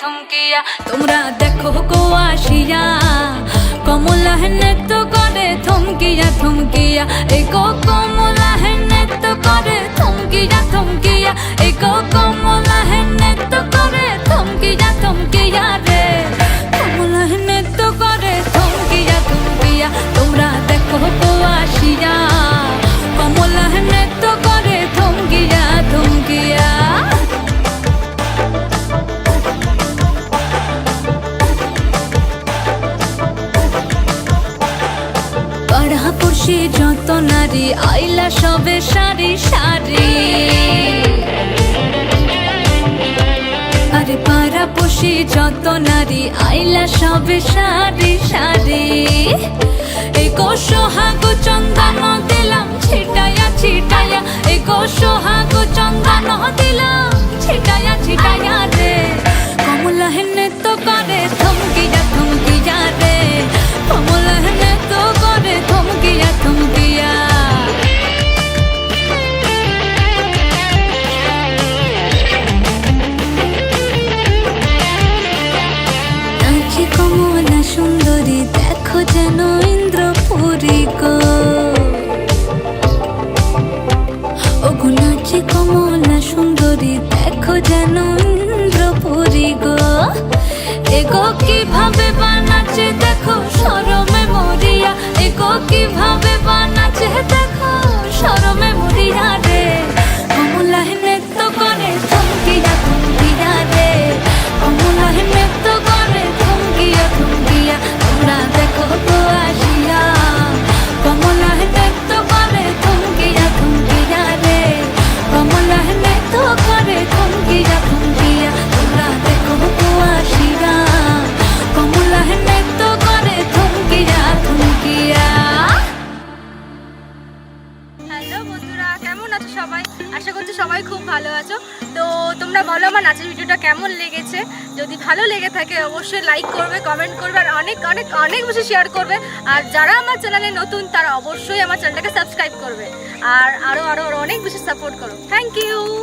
থমকিয়া তোমরা দেখো গো আসিয়া কমলা নৃত্য করে থমকিয়া থমকিয়া এই গো কমলা নৃত্য করে থমকিয়া থমকিয়া এই গো কমলা নৃত্য করে থমকিয়া থমকিয়া রে কমলা নৃত্য করে থমকিয়া থমকিয়া তোমরা দেখো গো আসিয়া কমলা নৃত্য করে থমকিয়া থমকিয়া পাড়াপড়শি যত নারী আইলা সবে সারি সারি আরে পাড়াপড়শি যত নারী আইলা সবে সারি সারি এই গো সোহাগ চন্দন দিলাম ছিটায়া ছিটায়া এই গো সোহাগ চন্দন দিলাম ছিটায়া ছিটায়া রে কমলা নৃত্য করে থমকিয়া থমকিয়া রে কমলা নৃত্য করে থমকিয়া থমকিয়া নাচে কমলা সুন্দরী দেখো যেন ইন্দ্রপুরী গো ওগো নাচে কমলা সুন্দরী দেখো যেন ইন্দ্রপুরী গো এগো কিভাবে বানাচ্ছে দেখো শরমে মরিয়া এগো কিভাবে বানাচ্ছে দেখো শরমে মরিয়া রে কমলা নৃত্য করে থমকিয়া থমকিয়া রে কমলা নৃত্য করে থমকিয়া থমকিয়া তোমরা দেখো গো আসিয়া কমলা নৃত্য করে থমকিয়া থমকিয়া রে কমলা নৃত্য করে থমকিয়া থমকিয়া তোমরা দেখো গো আসিয়া কমলা নৃত্য করে থমকিয়া থমকিয়া। হ্যালো বন্ধুরা, কেমন আছো সবাই? আশা করছি সবাই খুব ভালো আছো। তো তোমরা বলো আমার নাচের ভিডিওটা কেমন লেগেছে। যদি ভালো লেগে থাকে অবশ্যই লাইক করবে, কমেন্ট করবে আর অনেক অনেক অনেক বেশি শেয়ার করবে। আর যারা আমার চ্যানেলে নতুন তারা অবশ্যই আমার চ্যানেলটাকে সাবস্ক্রাইব করবে আর আরও অনেক বেশি সাপোর্ট করো। Thank you.